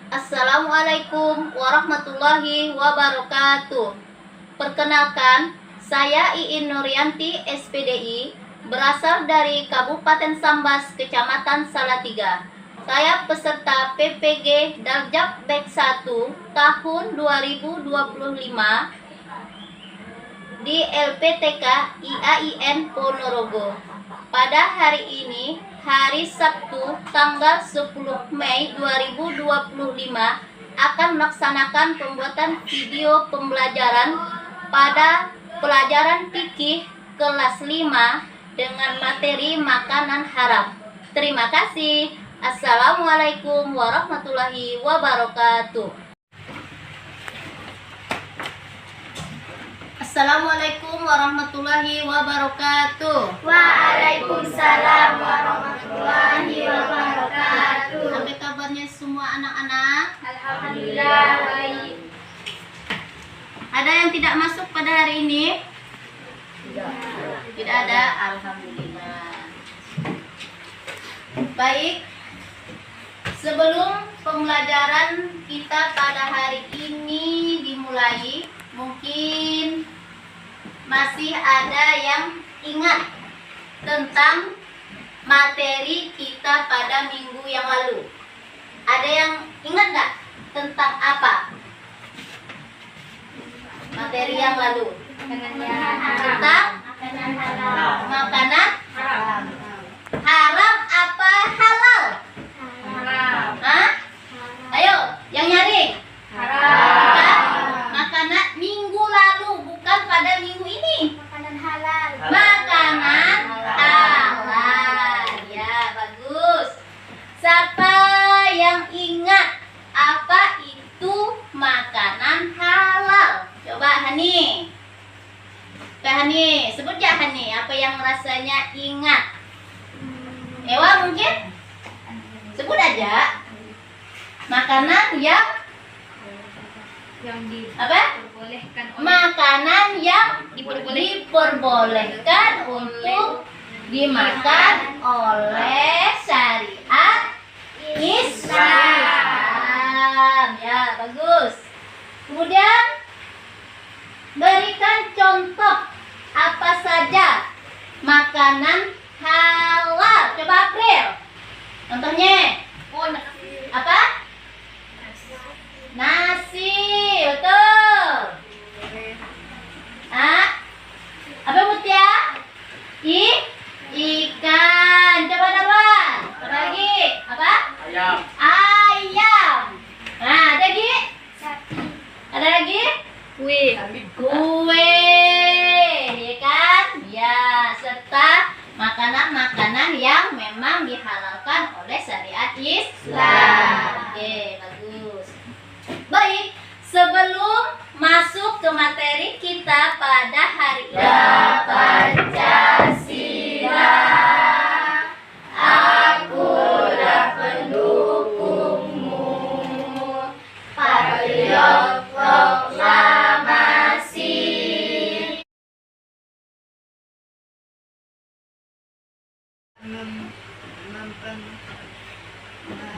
Assalamualaikum warahmatullahi wabarakatuh. Perkenalkan, saya Iin Nuryanti SPDI, berasal dari Kabupaten Sambas, Kecamatan Salatiga. Saya peserta PPG Daljak Bek 1 tahun 2025 di LPTK IAIN Ponorogo. Pada hari ini, hari Sabtu, tanggal 10 Mei 2025, akan melaksanakan pembuatan video pembelajaran pada pelajaran fikih kelas 5 dengan materi makanan haram. Terima kasih. Assalamualaikum warahmatullahi wabarakatuh. Assalamualaikum warahmatullahi wabarakatuh. Waalaikumsalam warahmatullahi wabarakatuh. Apa kabarnya semua anak-anak? Alhamdulillah baik. Ada yang tidak masuk pada hari ini? Tidak ada. Alhamdulillah. Baik. Sebelum pembelajaran kita pada hari ini dimulai, mungkin masih ada yang ingat tentang materi kita pada minggu yang lalu. Ada yang ingat nggak tentang apa materi yang lalu? Tentang makanan haram apa halal? Hah? Ayo, yang nyari. Makanan minggu lalu, bukan pada minggu ini. Makanan halal. Makanan halal. Ya, bagus. Siapa yang ingat apa itu makanan halal? Coba Hani. Kak Hani, sebut ya Hani, apa yang rasanya ingat? Ewa mungkin? Sebut aja. Makanan yang diperbolehkan makanan yang diperbolehkan untuk dimakan oleh syariat Islam. Ya, bagus. Kemudian berikan contoh apa saja makanan halal. Coba April. Contohnya apa? Nasi, betul. Apa Mutia? Ikan. Coba Darwan. Apa lagi? Apa? Ayam. Nah, ada lagi? sapi. Ada lagi? Kue. Ya kan? Ya, serta makanan-makanan yang memang dihalalkan oleh syariat Islam. Oke, bagus. Baik, sebelum masuk ke materi kita pada hari ini, Pancasila, akulah pendukungmu, patriot proklamasi.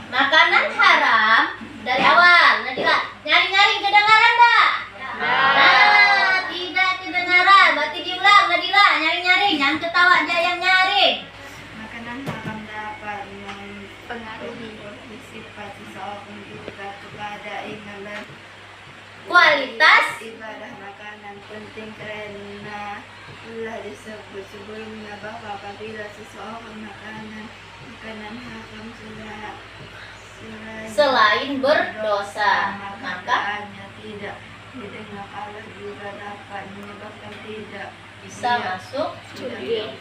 Makanan haram dari awal. Nadila, nyari-nyari kedengaran enggak? Nah, tidak kedengaran. Berarti diulang Nadila, nyari-nyari, jangan ketawa aja yang nyari. Makanan haram dapat mempengaruhi sifat seseorang juga kepada ibadah. Kualitas Ibadah makanan penting karena telah disebut sebelumnya bahwa apabila seseorang makanan haram selain berdosa, maka maka tidak didengar Allah juga dapat menyebabkan tidak bisa masuk surga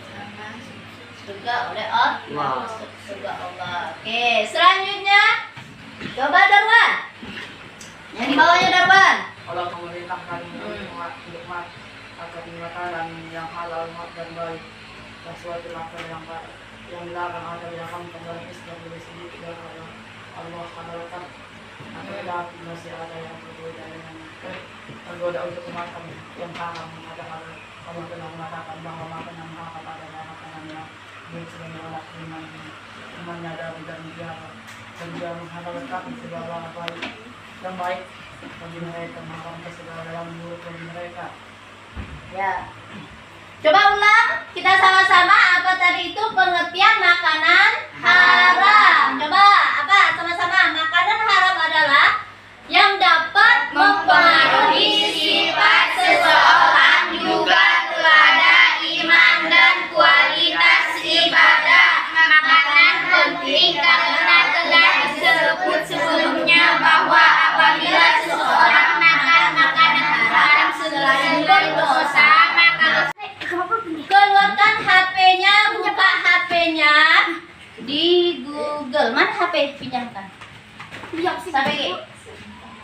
oleh Allah. Masuk surga Allah. Oke, selanjutnya coba Darwan. Yang di bawahnya Darwan. Allah memerintahkan nikmat agar makanan yang halal dan baik dan suatu makanan yang dilarang ada yang dalam Islam boleh sedikit dan Allah halalkan. Tetapi masih ada yang berbeda dengan tergoda untuk memakan yang haram. Padahal Allah telah mengatakan bahwa makanan haram adalah makanan yang sebenarnya iman menyadari dan dia dan dia mengharapkan segala apa yang baik bagi mereka, mengharapkan segala yang buruk bagi mereka. Ya. Coba ulang, kita sama-sama apa tadi itu pengertian makanan haram. Coba apa sama-sama? Makanan haram adalah yang dapat mempengaruhi sifat seseorang juga kepada iman dan kualitas ibadah. Makanan penting karena telah disebut sebelumnya bahwa apabila seseorang makan makanan haram selain berdosa, maka keluarkan HP-nya, buka HP-nya di Google. Mana HP? Pinjamkan. Sampai G.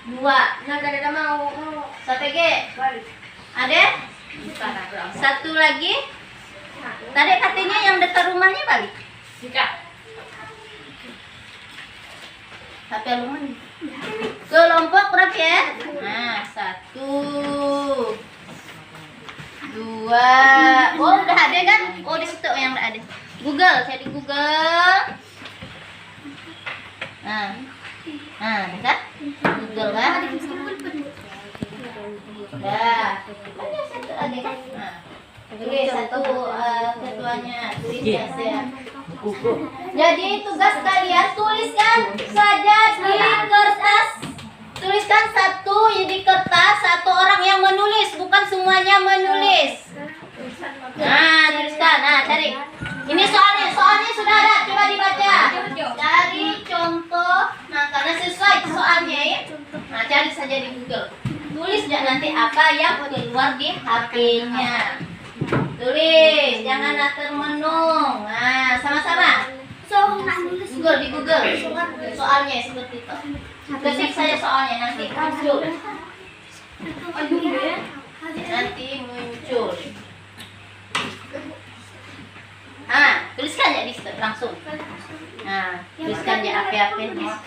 2. Nah, mau. Sampai G. Ada? Satu lagi. Tadi katanya yang dekat rumahnya balik. HP rumah nih. Kelompok berapa ya? Nah, 1, 2. Oh, udah ada kan? Oh, di situ yang udah ada. Google, saya di Google. Nah, kan? Google kan? Udah. Ada satu lagi kan? Nah, tulis satu ketuanya, tulis ya. Jadi tugas kalian tuliskan saja di kertas. Tuliskan satu di kertas, satu orang yang menulis, bukan semuanya menulis. Nah, tuliskan. Nah, cari. Ini soalnya sudah ada, coba dibaca. Cari contoh. Nah, karena sesuai soalnya ya. Nah, cari saja di Google. Tulis nanti apa yang keluar di HP-nya. Tulis, jangan termenung. Nah, sama-sama. Google di Google. Soalnya seperti itu. Ketik saja soalnya nanti muncul. Nanti muncul. Nah, tuliskan ya di situ langsung. Nah, tuliskan ya apa-apanya.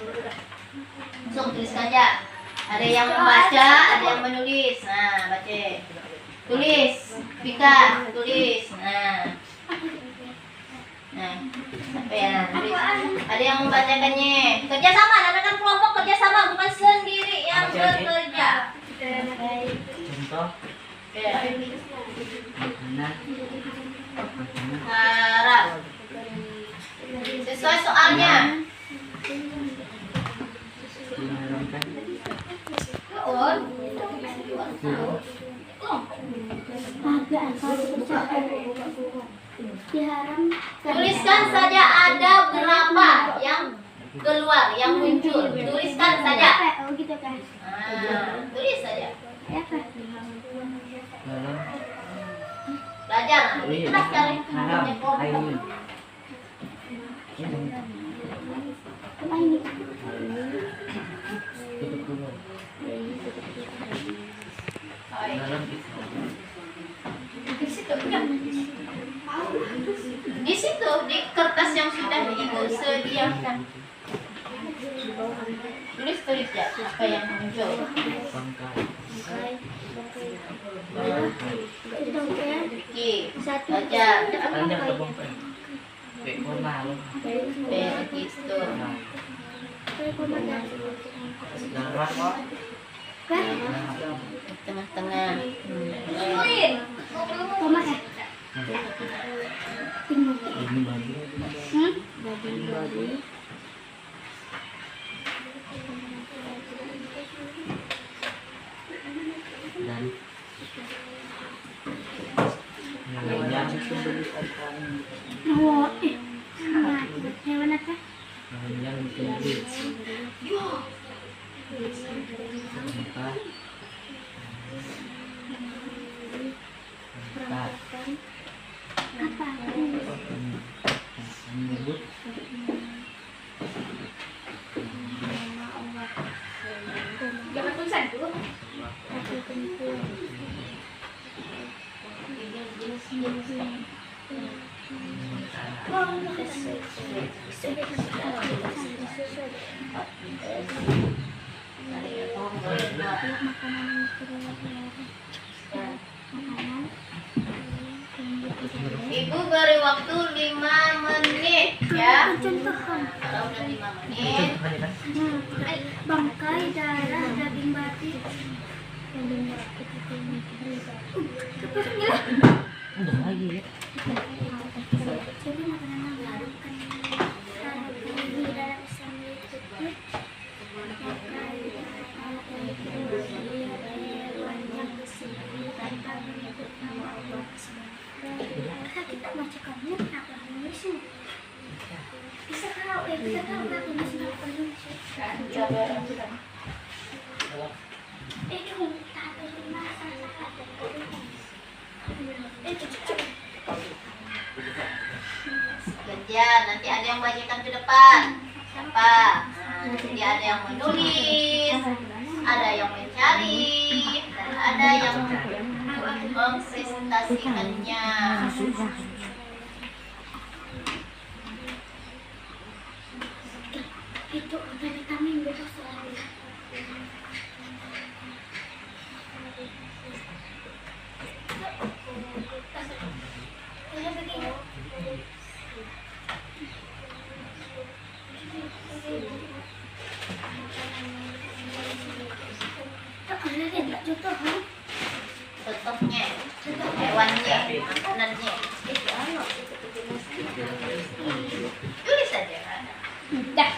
Langsung tuliskan ya. Ada yang membaca, ada yang menulis. Nah, baca. Tulis, Pika, tulis. Nah, apa ya? Tulis. Ada yang membacakannya. Kerja sama, namakan kelompok kerja sama, bukan sendiri yang bekerja. Contoh. Harap. Sesuai soalnya. Tuliskan saja ada berapa yang keluar, yang muncul. Tuliskan saja. Tulis saja. Belajar. Nah, cari di situ di kertas yang sudah ibu sediakan. Tulis ya apa yang muncul. Baca. Begitu. Tengah-tengah. Ibu beri waktu 5 menit ya. Kalau udah 5 menit bangkai, darah, daging babi. Jadi makanan yang diharapkan di dalam Islam itu bangkai, hewan yang disembelih tanpa menyebut nama Allah SWT. Kita bacakannya apa Indonesia? Bisa tahu kita tahu apa Indonesia? Gantian, nanti ada yang bacakan ke depan. Siapa? Nanti ada yang menulis, ada yang mencari, dan ada yang mempresentasikannya. Itu ada vitamin besok soalnya. Contohnya, hewannya, makanannya. Tulis saja. Dah.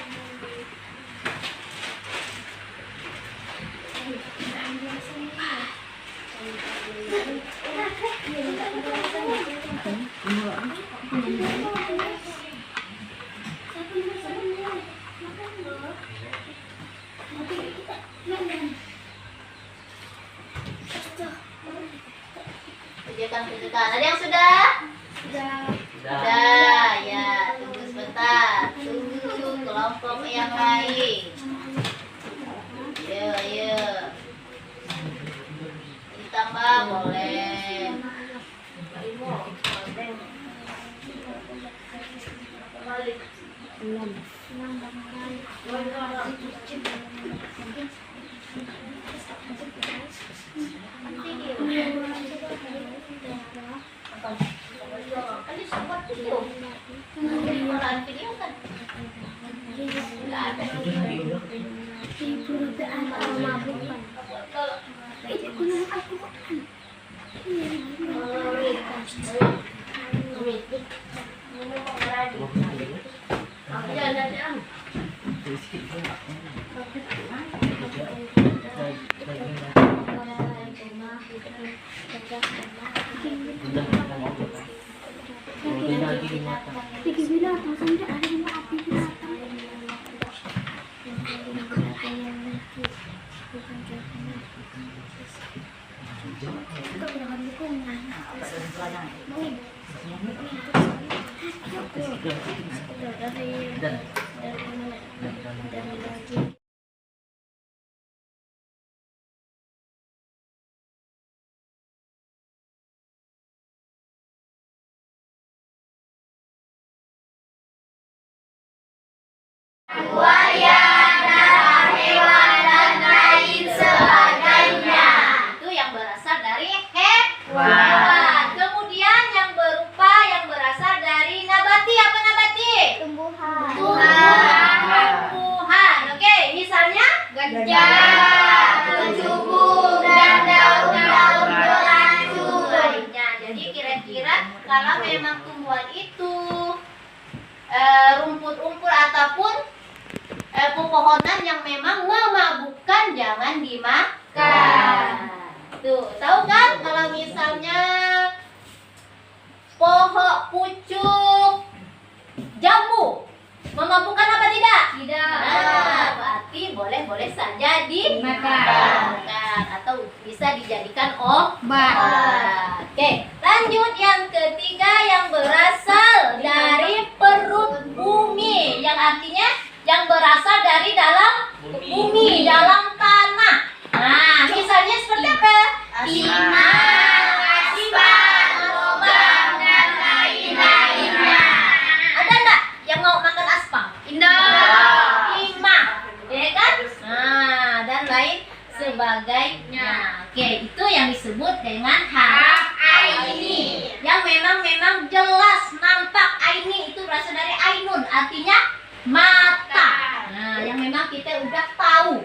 Kerjakan. Ada yang sudah? Sudah, ya. Tunggu sebentar. Tunggu kelompok yang lain. Ayo. Ditambah boleh. Orang video kan? Nggak ada. Tiga binatang sampai ada lima api binatang. Buaya, darah hewan, dan lain sebagainya. Itu yang berasal dari hewan. Kemudian yang berasal dari nabati. Apa nabati? Tumbuhan. Tumbuhan. Oke, misalnya gajah, kecubung, dan daun-daun belancur lainnya. Jadi kira-kira kalau memang tumbuhan itu rumput-rumput ataupun pepohonan yang memang memabukkan jangan dimakan. Tuh, tahu kan kalau misalnya pohon pucuk jambu memabukkan apa tidak? Tidak. Nah, berarti boleh saja dimakan atau bisa dijadikan obat. Oke, lanjut yang ketiga yang berasal dari perut bumi, yang artinya yang berasal dari dalam bumi, dalam tanah. Nah, misalnya seperti apa? Timah, aspan, lobang, dan lain-lainnya. Ada nggak yang mau makan aspal? Timah, ya kan? Nah, dan lain sebagainya. Oke, itu yang disebut dengan haraf aini. Yang memang jelas nampak aini itu berasal dari ainun, artinya mata. Nah, yang memang kita udah tahu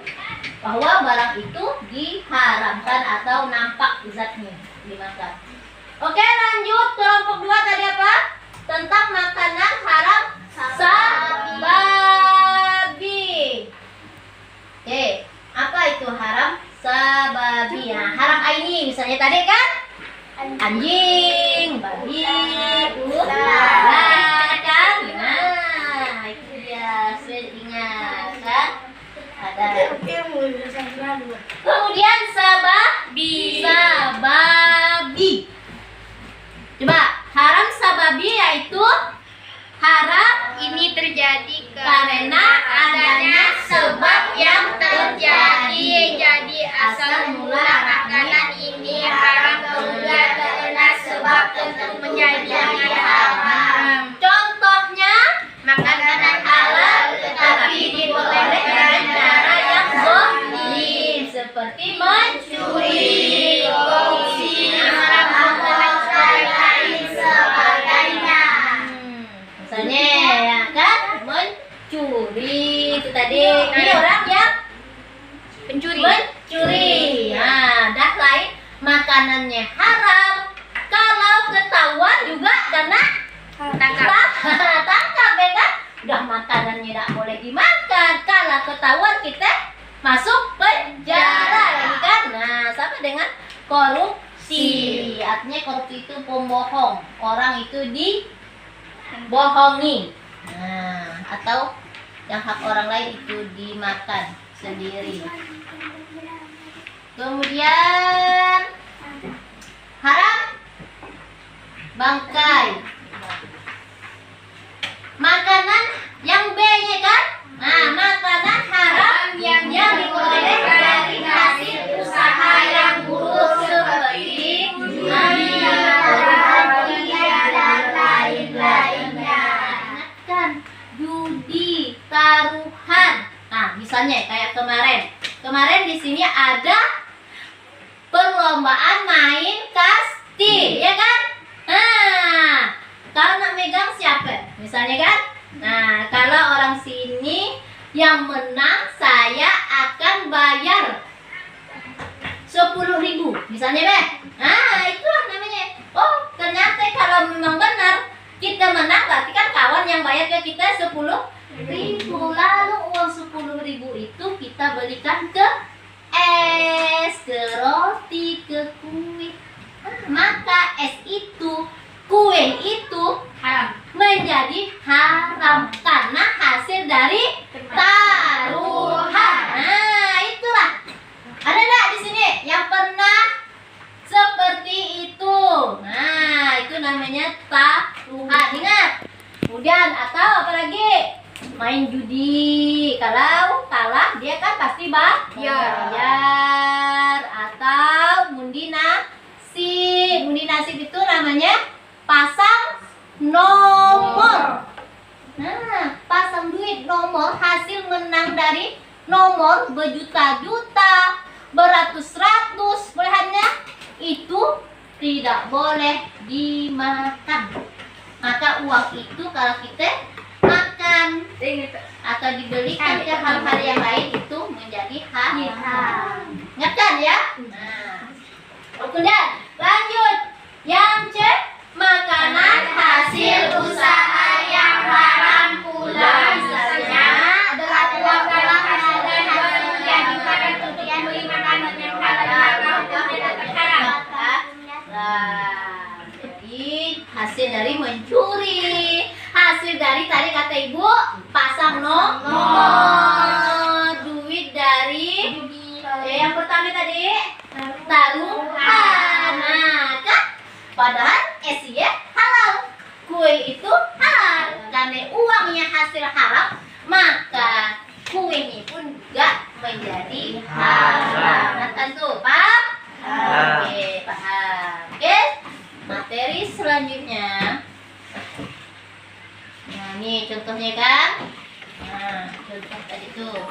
bahwa barang itu diharamkan atau nampak zatnya dimakan. Oke, lanjut kelompok 2 tadi apa? Tentang makanan haram sababi. Oke, apa itu haram sababi? Nah, haram aini misalnya tadi kan? Anjing, babi, ular, kan? Nah, itu dia. Sudah ingat kan? Ada. Kemudian sababi. Coba, haram sababi yaitu haram Ini terjadi karena adanya sebab yang terjadi. Jadi asal mula makanan ini haram kemudian karena sebab tentu menjadi haram. Contohnya, Makanan halal tetapi diperbolehkan cara yang zalim seperti mencuri, korupsi, merampok, dan lain sebagainya. Misalnya ya kan, mencuri itu tadi. Ini orang yang mencuri. Nah, dah lain makanannya haram. Kalau ketahuan juga karena tangkap ya kan? Udah makanannya tidak boleh dimakan. Kalau ketahuan kita masuk penjara lagi kan? Nah, sama dengan korupsi. Artinya korupsi itu pembohong. Orang itu dibohongi. Nah, atau yang hak orang lain itu dimakan sendiri. Kemudian haram bangkai. Makanan yang B ya kan? Nah, makanan haram yang diperoleh dari hasil usaha yang buruk seperti dan lain-lainnya. Ingatkan, judi, taruhan. Nah, misalnya kayak kemarin di sini ada perlombaan main kasti, ya kan? Nah, kalau nak megang siapa? Misalnya kan? Nah, kalau orang sini yang menang saya akan bayar 10.000 misalnya Beh. Nah, itulah namanya. Oh, ternyata kalau memang benar kita menang berarti kan kawan yang bayar ke kita 10.000. Lalu uang 10.000 itu kita belikan ke es, ke roti, ke kue. Maka es itu, kue itu menjadi haram karena hasil dari taruhan. Nah, itulah. Ada enggak di sini yang pernah seperti itu? Nah, itu namanya taruhan. Ingat. Kemudian atau apa lagi? Main judi. Kalau kalah dia kan pasti bayar. Atau undi nasib. Undi nasib itu namanya pasang nomor. Nah, pasang duit nomor hasil menang dari nomor berjuta-juta, beratus-ratus, belahannya itu tidak boleh dimakan. Maka uang itu kalau kita makan atau dibelikan ke hal-hal yang lain itu menjadi haram. Ingatkan ya. Nah, kemudian lanjut yang C, makanan hasil usaha yang haram pula. Misalnya adalah uang-uang hasil dari hasil yang digunakan untuk membeli makanan yang halal maka hukumnya haram. Nah, jadi hasil dari mencuri, hasil dari tadi kata ibu pasang nomor, duit dari yang pertama tadi taruhan. Nah, kan padahal esnya halal, kue itu halal. Karena uangnya hasil haram, maka kuenya pun juga menjadi haram. Nah, tentu paham? Oke, paham. Oke, materi selanjutnya. Nah, ini contohnya kan? Nah, contoh tadi tuh.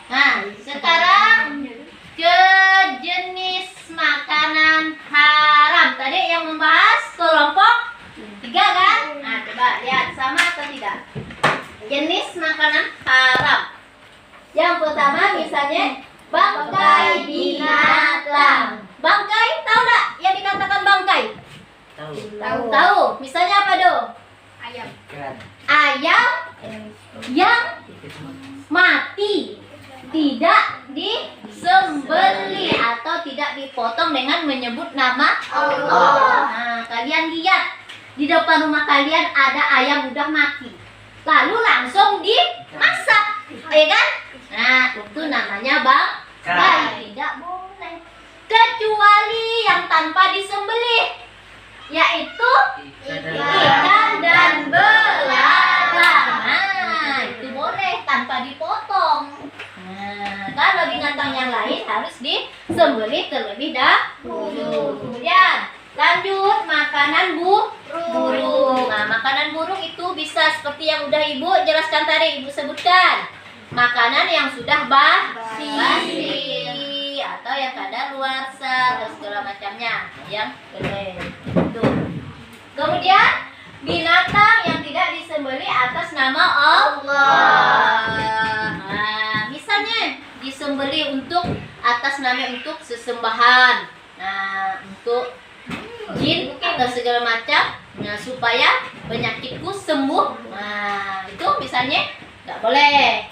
Nah, sekarang ke jenis makanan haram. Tadi yang membahas kelompok 3 kan? Nah, coba lihat sama atau tidak. Jenis makanan haram. pertama misalnya bangkai binatang. Bangkai, tahu nggak yang dikatakan bangkai? Tahu. Misalnya apa do? Ayam. Ayam yang mati, tidak disembelih atau tidak dipotong dengan menyebut nama Allah. Nah, kalian lihat di depan rumah kalian ada ayam udah mati, lalu langsung dimasak, ya kan? Nah, itu namanya bangkai. Tidak boleh, kecuali yang tanpa disembelih, yaitu ikan dan belalang. Nah, itu boleh tanpa dipotong. Nah, kalau binatang yang lain harus disembelih terlebih dahulu. Kemudian lanjut makanan burung. Nah, makanan burung itu bisa seperti yang udah Ibu jelaskan tadi, Ibu sebutkan. Makanan yang sudah basi atau yang kadaluarsa dan segala macamnya yang kering. Itu. Kemudian binatang yang tidak disembelih atas nama Allah. Nah, misalnya disembelih untuk atas nama untuk sesembahan. Nah, untuk jin atau segala macam. Nah, supaya penyakitku sembuh. Nah, itu misalnya nggak boleh.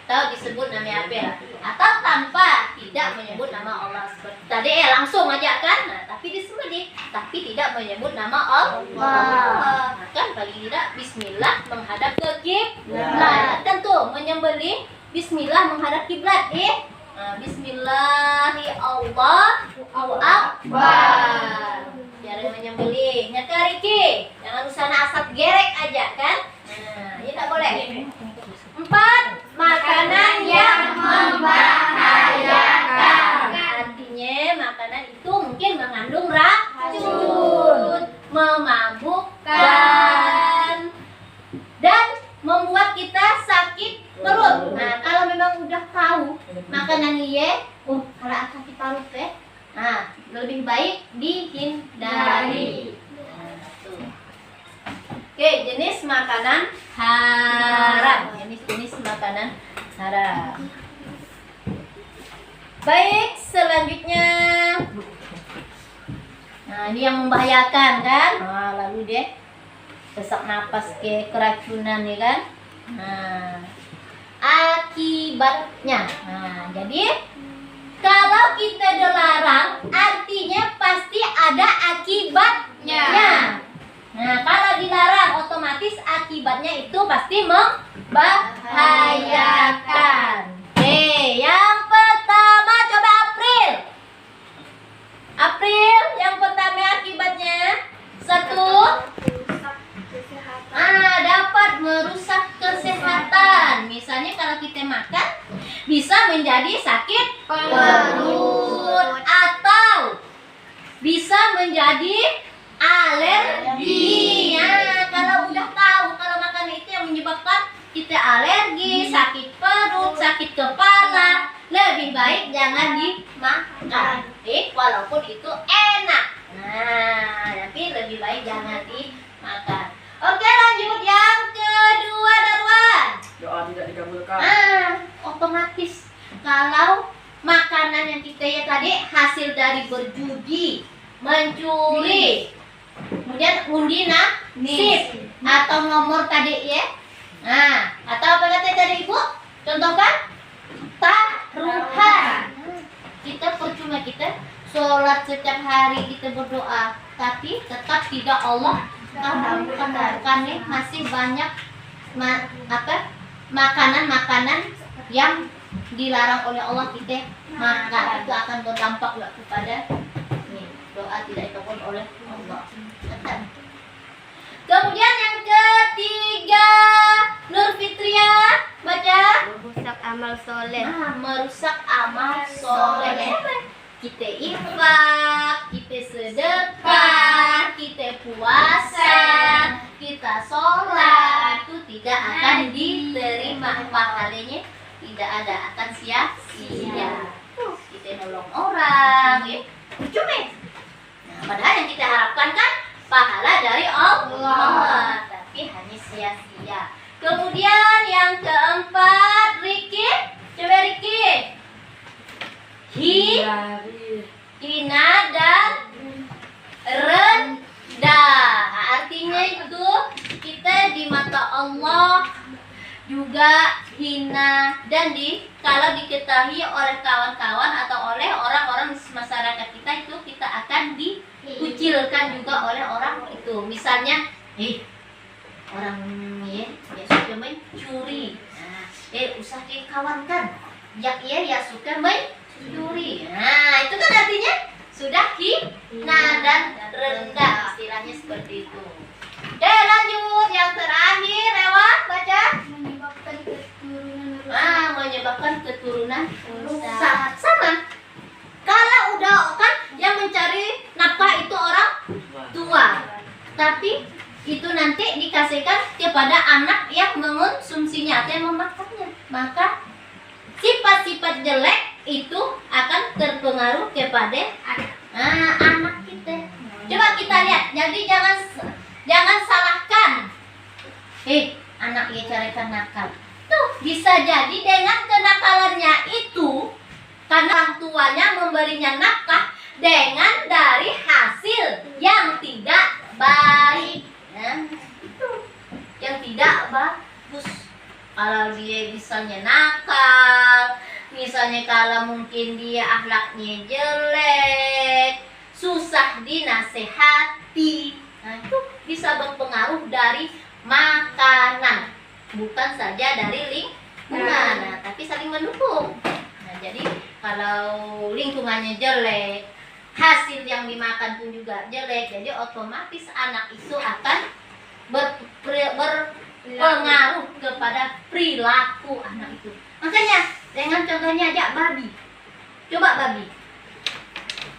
Atau disebut nama apa, atau tanpa tidak menyebut nama Allah seperti tadi langsung aja kan, nah, tapi disembelih tapi tidak menyebut nama Allah. Nah, kan paling tidak Bismillah menghadap ke kiblat. Tentu menyembelih Bismillah menghadap kiblat. Bismillahi Allahu Akbar. Jangan menyembelih. Nyata Riki, jangan usah asap gerek aja kan. Nah, ini tak boleh. 4. Makanan yang membahayakan. Artinya makanan itu mungkin mengandung racun, memabukkan, dan membuat kita sakit perut. Nah, kalau memang udah tahu makanan liye, kalau akan sakit perut nah, lebih baik dihindari. Nah, tuh. Oke, jenis makanan haram. Jenis makanan haram. Baik, selanjutnya. Nah, ini yang membahayakan kan? Nah, lalu deh sesak napas ke keracunan ya kan? Nah, akibatnya. Nah, jadi kalau kita dilarang, artinya pasti ada akibatnya. Nah, kalau dilarang otomatis akibatnya itu pasti membahayakan. Oke, yang pertama coba April yang pertama akibatnya 1, dapat merusak kesehatan. Misalnya kalau kita makan bisa menjadi sakit perut atau bisa menjadi alergi. Nah, kalau udah tahu kalau makanan itu yang menyebabkan kita alergi, sakit perut, sakit kepala, lebih baik jangan dimakan. Walaupun itu enak. Nah, tapi lebih baik jangan dimakan. Oke, lanjut yang kedua, Darwan. Doa tidak dikabulkan. Otomatis kalau makanan yang kita ya tadi hasil dari berjudi, mencuri, kemudian undi nasib atau nomor tadi ya. Nah, atau apa kata tadi Ibu? Contohkan taruhan. Kita percuma kita sholat setiap hari kita berdoa, tapi tetap tidak Allah kabulkan. Masih banyak makanan-makanan yang dilarang oleh Allah kita makan. Itu akan berdampak kepada doa tidak dikabul oleh Allah. Kemudian yang ketiga, Nur Fitria baca. Merusak amal soleh. Merusak amal soleh. Kita infak, kita sedekah, kita puasa, kita sholat, itu tidak akan diterima pahalanya, tidak ada, akan sia-sia. Kita nolong orang, ya, cuma. Nah, padahal yang kita harapkan kan pahala dari Allah, tapi hanya sia-sia. Kemudian yang keempat, Riki, coba dari ki. Hina dan rendah. Artinya itu kita di mata Allah juga hina dan kalau diketahui oleh kawan-kawan atau oleh orang-orang masyarakat kita itu kita akan dikucilkan juga oleh orang itu. Misalnya, orang ya suka mencuri. Usah dikawankan. Ya suka mencuri. Nah, itu kan artinya sudah hina dan rendah. Istilahnya seperti itu. Lanjut yang terakhir, Ewa baca. Menyebabkan keturunan rusak. Sama. Kalau udah kan yang mencari nafkah itu orang tua, tapi itu nanti dikasihkan kepada anak yang mengonsumsinya atau yang memakannya, maka sifat-sifat jelek itu akan terpengaruh kepada anak kita. Coba kita lihat. Jadi jangan salahkan anak ya carikan nakal. Tuh bisa jadi dengan kenakalannya itu karena orang tuanya memberinya nafkah dengan dari hasil yang tidak baik. Itu yang tidak bagus. Kalau dia misalnya nakal, misalnya kalau mungkin dia akhlaknya jelek, susah dinasehati, itu bisa berpengaruh dari makanan, bukan saja dari lingkungan, tapi saling mendukung. Jadi kalau lingkungannya jelek, hasil yang dimakan pun juga jelek, jadi otomatis anak itu akan berpengaruh kepada perilaku anak itu. Makanya dengan contohnya aja babi. Coba babi.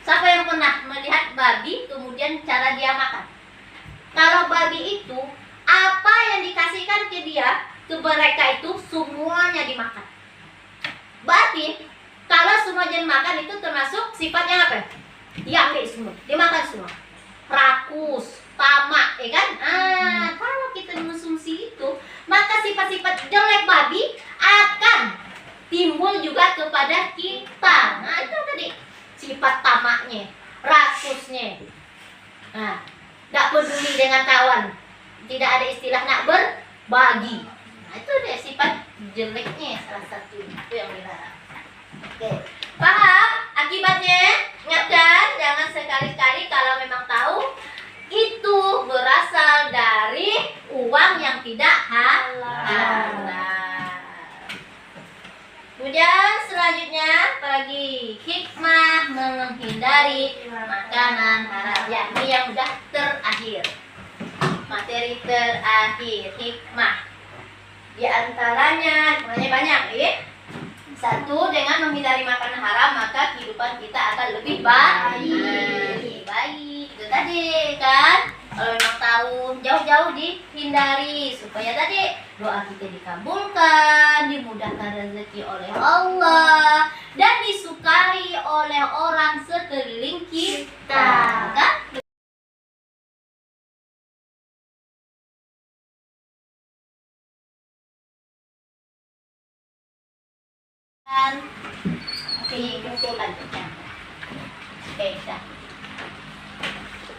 Siapa yang pernah melihat babi kemudian cara dia makan? Kalau babi itu apa yang dikasihkan ke dia, ke mereka itu semuanya dimakan. Berarti kalau semuanya dimakan itu termasuk sifatnya apa? Dia ambil semua, dia makan semua. Rakus, tamak, ya kan? Kalau kita mengonsumsi itu, maka sifat-sifat jelek babi akan timbul juga kepada kita. Nah, itu tadi sifat tamaknya, rakusnya. Tidak peduli dengan kawan, tidak ada istilah nak berbagi. Nah, itu deh sifat jeleknya salah satu itu yang dilarang. Oke, paham akibatnya? Ingatkan, jangan sekali-kali kalau memang tahu itu berasal dari uang yang tidak halal. Kemudian selanjutnya apalagi hikmah menghindari makanan haram, yakni yang sudah terakhir. Materi terakhir hikmah. Di antaranya banyak ya. Satu, dengan menghindari makanan haram maka kehidupan kita akan lebih baik. Baik. Itu tadi kan. Kalau memang tahu jauh-jauh dihindari supaya tadi doa kita dikabulkan, dimudahkan rezeki oleh Allah dan disukai oleh orang sekeliling kita. Kan? Oke, dah.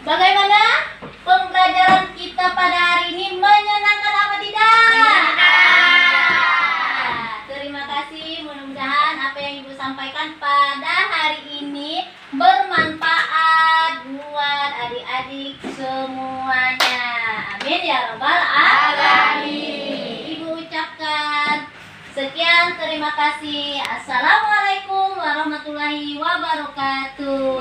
Bagaimana pembelajaran kita pada hari ini, menyenangkan apa tidak? Menyenangkan. Terima kasih, mudah-mudahan apa yang Ibu sampaikan pada hari ini bermanfaat buat adik-adik semuanya. Amin ya rabbal alamin. Ibu ucapkan sekian, terima kasih. Assalamualaikum warahmatullahi wabarakatuh.